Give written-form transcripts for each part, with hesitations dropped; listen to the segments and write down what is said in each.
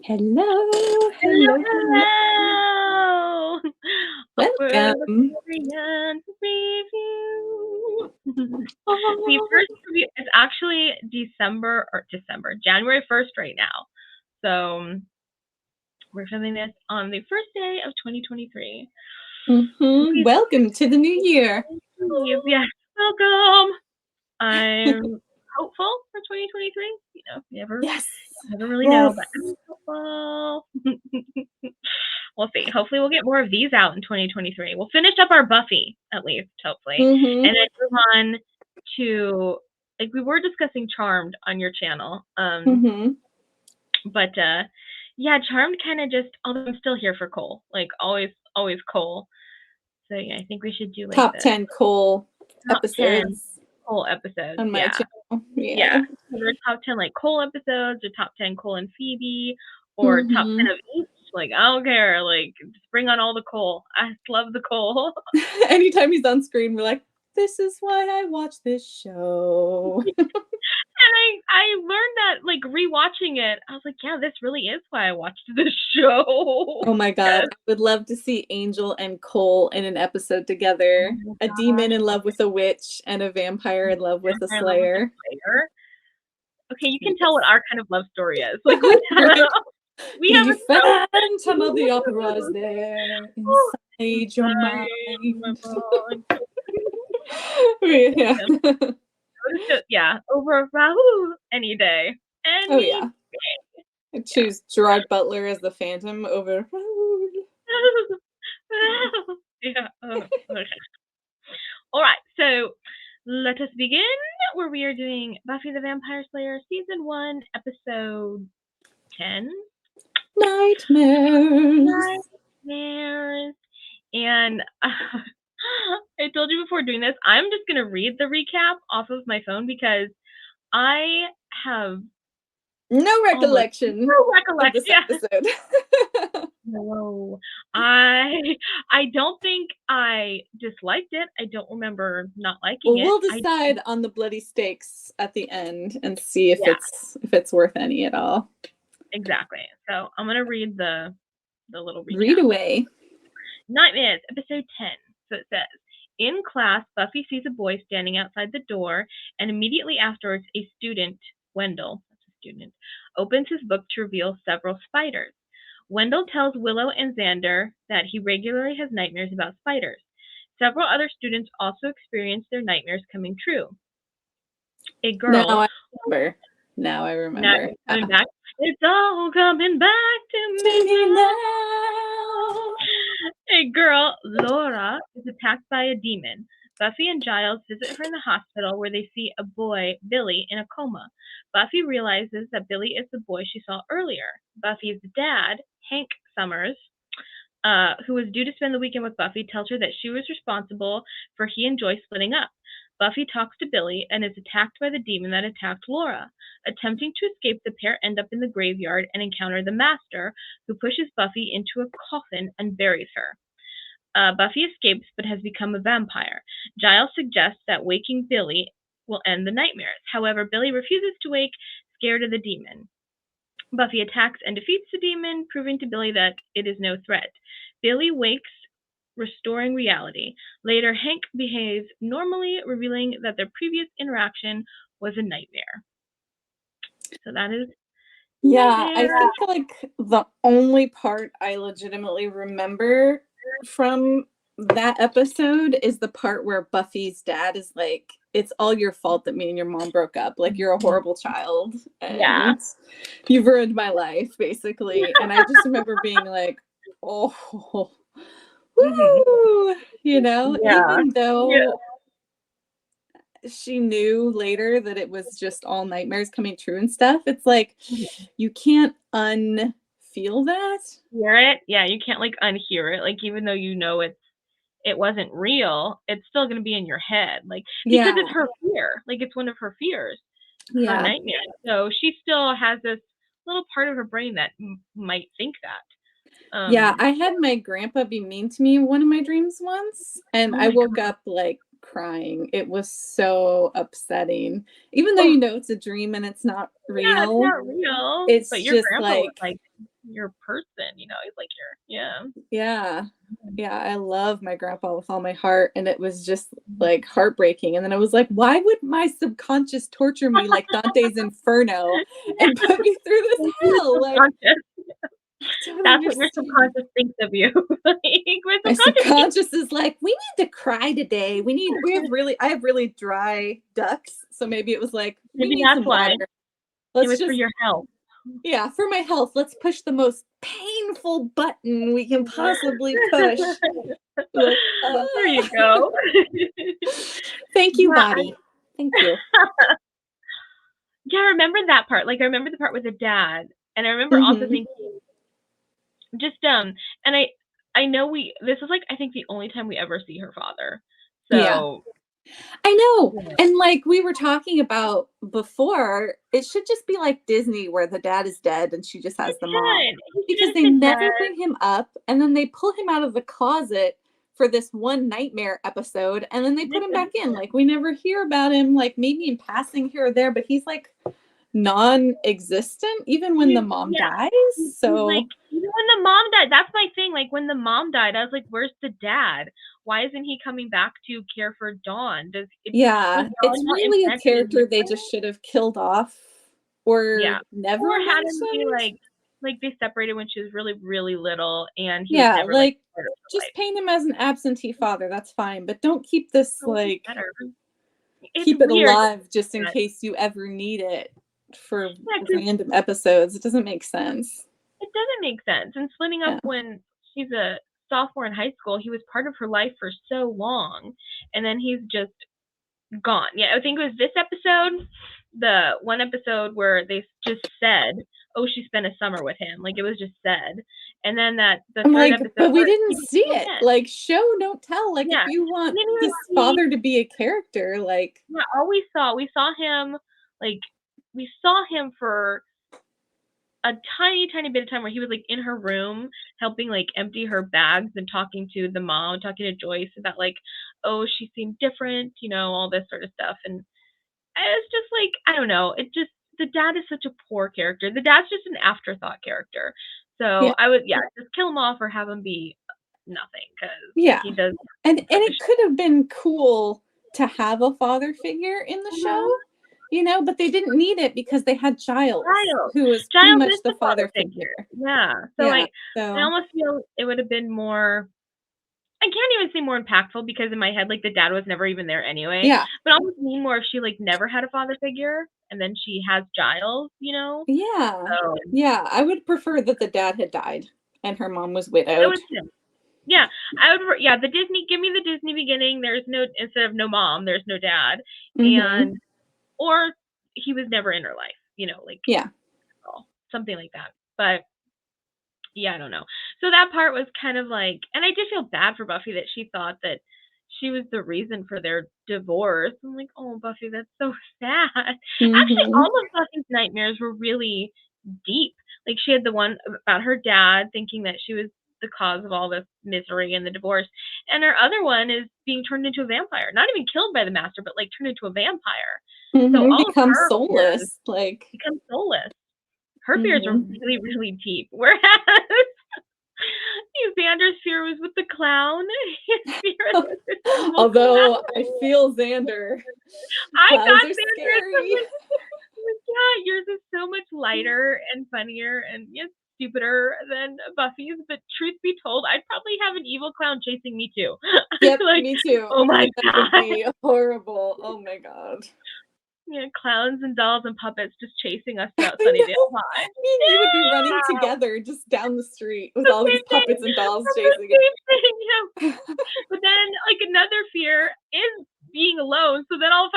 Hello, Hello, hello, hello. hello. Welcome. Aquarians review. The Oh, first review is actually January 1st right now. So we're filming this on the first day of 2023. Welcome to the new year. Yes, welcome. I'm hopeful for 2023. You Yes, never really know, yes. but I'm hopeful. We'll see. Hopefully, we'll get more of these out in 2023. We'll finish up our Buffy, at least, hopefully. Mm-hmm. And then move on to, like, we were discussing Charmed on your channel. But, yeah, Charmed kind of just, although I'm still here for Cole. Like, always Cole. So, yeah, I think we should do, like, Top the 10 Cole top 10 episodes Cole episodes. on my Yeah. channel. Yeah. Yeah. Either top 10, like, Cole episodes, or top 10 Cole and Phoebe, or top 10 of each. Like, I don't care. Like, just bring on all the Cole. I just love the Cole. Anytime he's on screen, we're like, this is why I watch this show. And I learned that, like, rewatching it, I was like, yeah, this really is why I watched this show. Oh my God. I would love to see Angel and Cole in an episode together. Oh A demon in love with a witch and a vampire in love with a slayer. Okay, you can tell what our kind of love story is. Like, we have The a Phantom of the Opera is there inside your mind. Yeah. Yeah, over Raoul any day. Oh yeah. I choose Gerard Butler as the Phantom over Raoul. Yeah. All right, so let us begin where we are doing Buffy the Vampire Slayer Season 1, Episode 10. Nightmares. And I told you before doing this, I'm just going to read the recap off of my phone because I have no recollection of this episode. No, I don't think I disliked it. I don't remember not liking it. We'll decide on the bloody stakes at the end and see if it's worth any at all. Exactly. So I'm gonna read the little recap. Read away. Nightmares, episode 10. So it says, in class, Buffy sees a boy standing outside the door, and immediately afterwards, a student, Wendell, that's a student, opens his book to reveal several spiders. Wendell tells Willow and Xander that he regularly has nightmares about spiders. Several other students also experience their nightmares coming true. A girl. Now I remember. Now it's coming back. It's all coming back to me now. A girl, Laura, is attacked by a demon. Buffy and Giles visit her in the hospital where they see a boy, Billy, in a coma. Buffy realizes that Billy is the boy she saw earlier. Buffy's dad, Hank Summers, who was due to spend the weekend with Buffy, tells her that she was responsible for he and Joy splitting up. Buffy talks to Billy and is attacked by the demon that attacked Laura. Attempting to escape, the pair end up in the graveyard and encounter the Master, who pushes Buffy into a coffin and buries her. Buffy escapes but has become a vampire. Giles suggests that waking Billy will end the nightmares. However, Billy refuses to wake, scared of the demon. Buffy attacks and defeats the demon, proving to Billy that it is no threat. Billy wakes, restoring reality. Later, Hank behaves normally, revealing that their previous interaction was a nightmare. So that is... Yeah, I think, like, the only part I legitimately remember from that episode is the part where Buffy's dad is like, it's all your fault that me and your mom broke up. Like, you're a horrible child. And you've ruined my life, basically. And I just remember being like, oh, woo, you know, even though she knew later that it was just all nightmares coming true and stuff. It's like, you can't unfeel that. Hear it? Yeah, you can't, like, unhear it. Like, even though you know it wasn't real, it's still going to be in your head. Like, because it's her fear. Like, it's one of her fears. Her nightmare. So she still has this little part of her brain that might think that. Yeah, I had my grandpa be mean to me in one of my dreams once, and I woke up, like, crying. It was so upsetting. Even though you know it's a dream and it's not real. Yeah, it's not real. It's but your just grandpa like, was like your person, you know, he's like your Yeah. Yeah, I love my grandpa with all my heart, and it was just, like, heartbreaking, and then I was like, "Why would my subconscious torture me like Dante's Inferno and put me through this hell?" Like, subconscious. I don't That's what your understand. subconscious thinks of you. Like, my My subconscious thinks subconscious is like, "We need to cry today. I have really dry ducts, so maybe it was like, "We maybe need that's some why. water. It Let's was for just." your health. Yeah, for my health, let's push the most painful button we can possibly push. Like, There you go. thank you, Yeah, body. Thank you. yeah, I remember that part. Like, I remember the part with the dad, and I remember also Mhm. thinking just, and I know this is, like, I think the only time we ever see her father. Yeah. So, I know. yeah. And like we were talking about before, it should just be like Disney where the dad is dead and she just It has the mom. should. He should Because have they been never dead. bring him up and then they pull him out of the closet for this one nightmare episode and then they put him back in. Like we never hear about him, like maybe in passing here or there, but he's like non-existent even when the mom Yeah. dies. He's like, So even when the mom died, that's my thing. Like when the mom died, I was like, "Where's the dad? Why isn't he coming back to care for Dawn? Was yeah, it's Dawn not really a impacted character they emotionally?" just should have killed off or Yeah, or never had him be mentioned. like they separated when she was really really little, and he was Yeah, never like like part of her just life. paint him as an absentee father, that's fine, but don't keep this So much like better. It's keep it weird. alive just in That, case you ever need it for yeah, 'cause random episodes. It doesn't make sense. it doesn't make sense. And splitting up Yeah. when she's a sophomore in high school, he was part of her life for so long, and then he's just gone. Yeah, I think it was this episode, the one episode where they just said, "Oh, she spent a summer with him." Like it was just said, and then the I'm third like, episode but we where didn't he didn't see see him it. again. Like show, don't tell. Like if Yeah, you we want didn't even this see. father to be a character, like Yeah, all we saw him like we saw him for a tiny, tiny bit of time where he was like in her room helping like empty her bags and talking to the mom, talking to Joyce about like, oh, she seemed different, you know, all this sort of stuff. And it's just like, I don't know, it just the dad is such a poor character. The dad's just an afterthought character. So yeah, I would, yeah, just kill him off or have him be nothing because yeah. he does And like a it could have been cool to have a father figure in the show, you know, but they didn't need it because they had Giles, Giles. who was pretty Giles much is the the father father figure. figure. Yeah. So Yeah. like I So almost feel it would have been more I can't even say more impactful because in my head like the dad was never even there anyway. yeah. But I almost mean more if she like never had a father figure and then she has Giles, you know? Yeah. So Yeah. I would prefer that the dad had died and her mom was I widowed. would too. Yeah. Yeah, the Disney give me the Disney beginning. There's no instead of no mom, there's no dad. Mm-hmm. And or he was never in her life, you know, like Yeah. something like that. But yeah, I don't know. So that part was kind of like, and I did feel bad for Buffy that she thought that she was the reason for their divorce. I'm like, oh, Buffy, that's so sad. Actually, Mm-hmm. all of Buffy's nightmares were really deep. Like she had the one about her dad thinking that she was the cause of all this misery and the divorce, and her other one is being turned into a vampire. Not even killed by the master, but like turned into a vampire. So Mm-hmm. all of Become her fears soulless. Like, become soulless. Her fears are mm-hmm. really, really deep. Whereas Xander's fear was with the clown. His fear was with the evil clown. Although I feel Xander. I Clowns got are Xander's. I'm scary. like, yeah, yours is so much lighter and funnier and yes, stupider than Buffy's. But truth be told, I'd probably have an evil clown chasing me too. Yep, Like, me too. oh my And that would god. be horrible. Oh my god. Yeah, clowns and dolls and puppets just chasing us I throughout Sunnydale know. High. Me and you would be running Yeah! together just down the street with The all these same thing. puppets and dolls The chasing same thing. Yeah. us. But then, like, another fear is being alone. So then I'd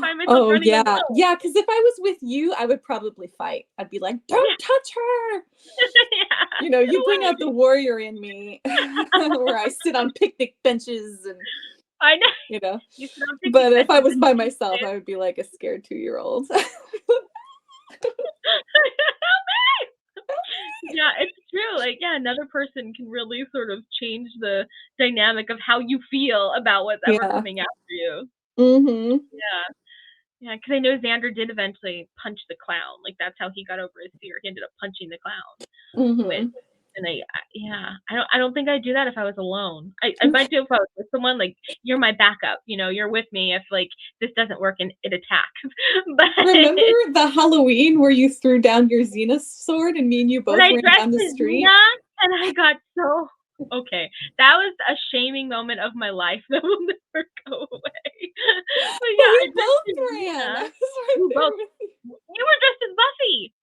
find myself Oh running yeah. alone. Yeah, because if I was with you, I would probably fight. I'd be like, Yeah. don't touch her. Yeah. You know, Get you bring away. out the warrior in me where I sit on picnic benches and I know. you know. You sit on picnic But if I benches was and by you myself, dance. I would be like a scared 2-year-old. Yeah, it's true. Like, yeah, another person can really sort of change the dynamic of how you feel about what's ever Yeah. coming after you. Mhm. Yeah. Yeah, because I know Xander did eventually punch the clown. Like, that's how he got over his fear. He ended up punching the clown. with. Mhm. And I don't think I'd do that if I was alone. I might do it if I was with someone, like, you're my backup, you're with me if, like, this doesn't work and it attacks. But Remember the Halloween where you threw down your Xena sword and me and you when both I ran dressed down the as street? Hina and I got so okay, that was a shaming moment of my life that will never go away. But But yeah, I we dressed both as ran. I Hina. was right We there both with you. You were dressed as Buffy.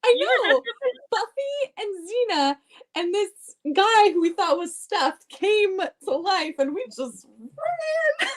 I You were know. dressed as Buffy and Xena and this guy who we thought was stuffed came to life and we just ran.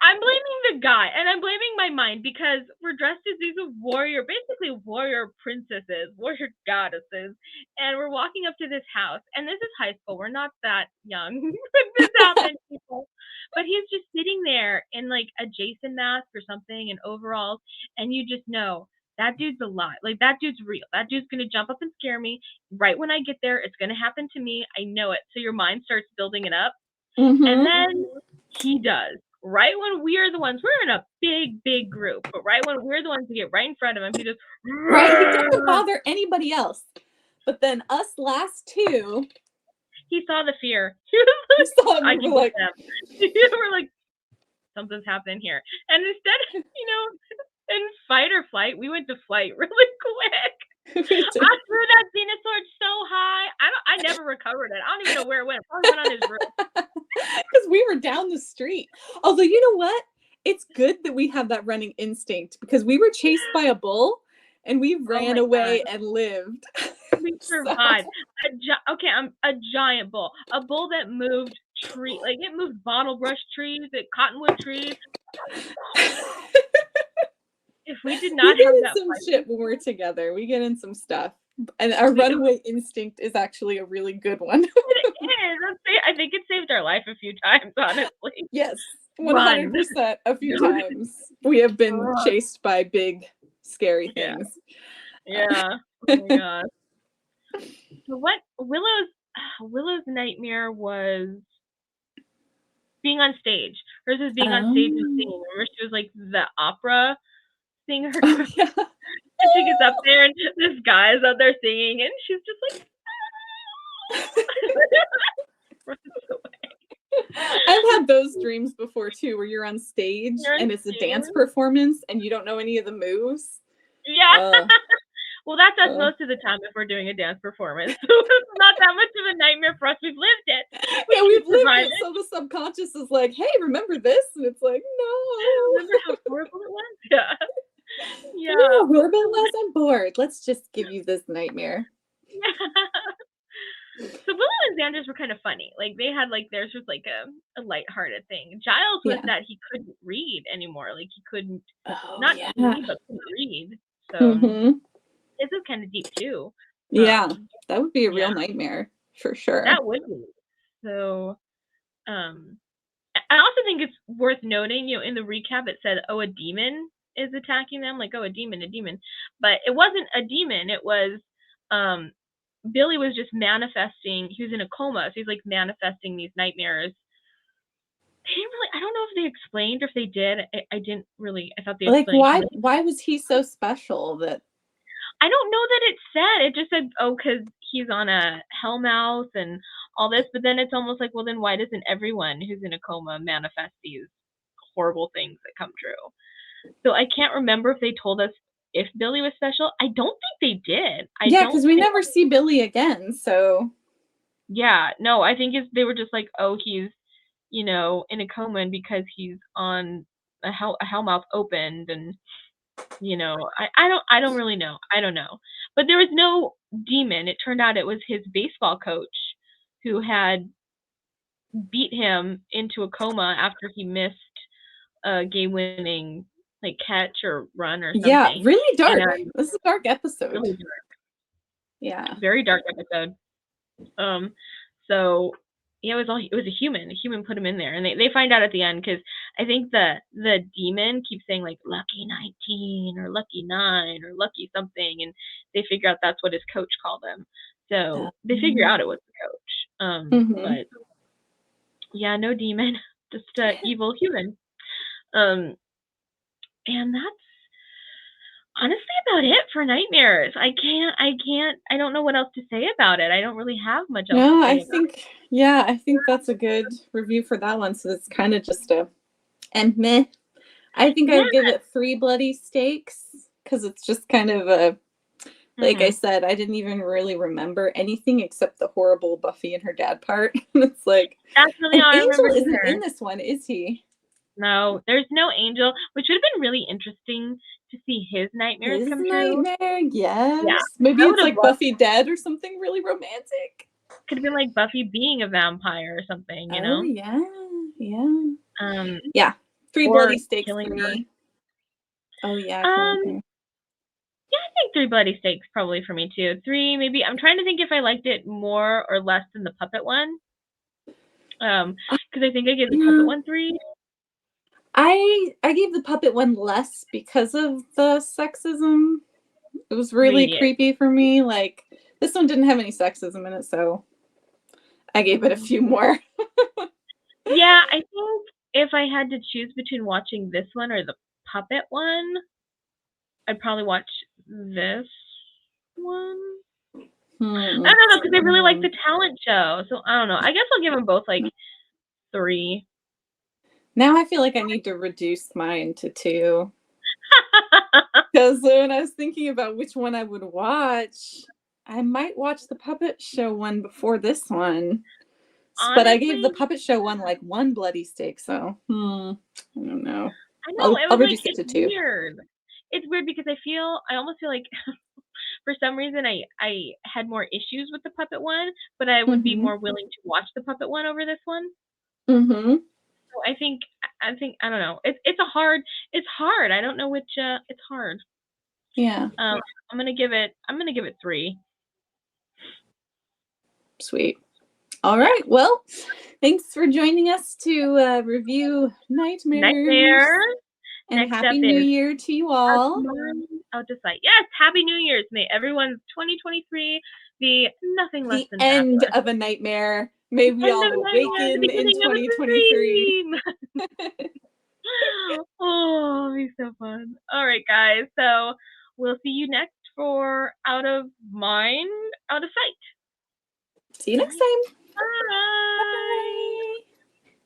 I'm blaming the guy, and I'm blaming my mind because we're dressed as these basically warrior princesses, warrior goddesses, and we're walking up to this house, and this is high school. We're not that young when this happened, people. But he's just sitting there in like a Jason mask or something and overalls, and you just know that dude's alive. Like, that dude's real. That dude's gonna jump up and scare me. Right when I get there, it's gonna happen to me. I know it. So your mind starts building it up. And then he does. Right when we're the ones, we're in a big group, but right when we're the ones who get right in front of him, he just Right? He doesn't bother anybody else. But then us last two, he saw the fear. we saw him I and can we're like, we're like, something's happening here. And instead, in fight or flight, we went to flight really quick. I threw that Xena sword so high. I never recovered it. I don't even know where it went. It probably went on his roof. because we were down the street. Although, you know what? It's good that we have that running instinct because we were chased by a bull and we ran away and lived. We survived. I'm a giant bull. A bull that moved it moved bottle brush trees, cottonwood trees. If we did not we have get that in some fight, shit when we're together. We get in some stuff. And our runaway instinct is actually a really good one. It is. I think it saved our life a few times, honestly. Yes, 100% a few times. We have been chased by big, scary things. Yeah. Oh my god. So what Willow's nightmare was being on stage. Hers was being on stage and singing. Remember, she was like the opera singer. Oh, yeah. And she gets up there and this guy's out there singing and she's just like runs away. I've had those dreams before too, where you're on stage and it's a dance performance and you don't know any of the moves. Yeah. Well, that's us most of the time if we're doing a dance performance. So it's not that much of a nightmare for us. We've lived it. Yeah, we've lived it. So the subconscious is like, hey, remember this? And it's like, no. Remember how horrible it was? Yeah. Yeah. How horrible it was? I'm bored. Let's just give you this nightmare. So Willow and Xander's were kind of funny. Like, they had theirs was like a lighthearted thing. Giles was that he couldn't read anymore. Like, he couldn't see, but couldn't read. So this is kind of deep too. Yeah, that would be a real nightmare for sure. That would be. So, I also think it's worth noting, in the recap it said, "Oh, a demon is attacking them." Like, "Oh, a demon," but it wasn't a demon. It was, Billy was just manifesting. He was in a coma, so he's like manifesting these nightmares. I don't know if they explained or if they did. I didn't really. I thought they explained. Why was he so special that? I don't know that it said. It just said, oh, because he's on a hellmouth and all this. But then it's almost like, well, then why doesn't everyone who's in a coma manifest these horrible things that come true? So I can't remember if they told us if Billy was special. I don't think they did. Yeah, because we never see Billy again. So. Yeah, no, I think they were just like, oh, he's, in a coma, and because he's on a hellmouth opened, and I don't really know. I don't know. But there was no demon. It turned out it was his baseball coach who had beat him into a coma after he missed a game-winning catch or run or something. Yeah, really dark. This is a dark episode. Really dark. Yeah. Very dark episode. So yeah, it was a human. A human put him in there, and they find out at the end, because I think the demon keeps saying like lucky 19 or lucky 9 or lucky something, and they figure out that's what his coach called him. So they figure out it was the coach. But yeah, no demon, just an evil human. And Honestly, about it for nightmares. I don't know what else to say about it. I don't really have much else to No, say I about it. think, yeah, I think that's a good review for that one. So it's kind of just and meh. I think I Yeah. would give it 3 bloody steaks because it's just kind of like I Mhm. said, I didn't even really remember anything except the horrible Buffy and her dad part. It's like, That's really and all I remember Angel isn't either. in this one, is he? No, there's no Angel, which would have been really interesting to see his nightmares His come true. nightmare, Yeah, yes. Maybe I would it's have like loved. Buffy dead or something really romantic. Could have been like Buffy being a vampire or something, you Oh know? yeah, yeah, Um, yeah. 3 or bloody steaks killing for her. me. Oh yeah, killing Um, her. yeah, I think 3 bloody steaks probably for me too. 3, maybe. I'm trying to think if I liked it more or less than the puppet one. Because I think I gave the puppet one 3. I gave the puppet one less because of the sexism. It was really Radiant. creepy for me. Like this one didn't have any sexism in it, so I gave it a few more. Yeah, I think if I had to choose between watching this one or the puppet one, I'd probably watch this one. I don't know because I really like the talent show, so I don't know. I guess I'll give them both like 3. Now I feel like I need to reduce mine to 2. Because when I was thinking about which one I would watch, I might watch the puppet show one before this one. But I gave Honestly, the puppet show one like 1 bloody steak, so I don't know. I know it I'll was like reduce it it's to 2. weird. It's weird because I almost feel like for some reason I had more issues with the puppet one, but I would be Mm-hmm. more willing to watch the puppet one over this one. Mm-hmm. So I think I don't know. It's hard. I don't know which it's hard. Yeah. I'm gonna give it 3. Sweet. All Yeah. right. Well, thanks for joining us to review Nightmares. Nightmare. And Next up Happy New is Year to you our all. mind out to sight. Yes, Happy New Year's. May everyone's 2023 be nothing less The than end fabulous. of a nightmare. May we End of all nightmare, the awaken in beginning of a 2023. dream. Oh, it'll be so fun. All right, guys. So we'll see you next for Out of Mind, Out of Sight. See you next time. Bye.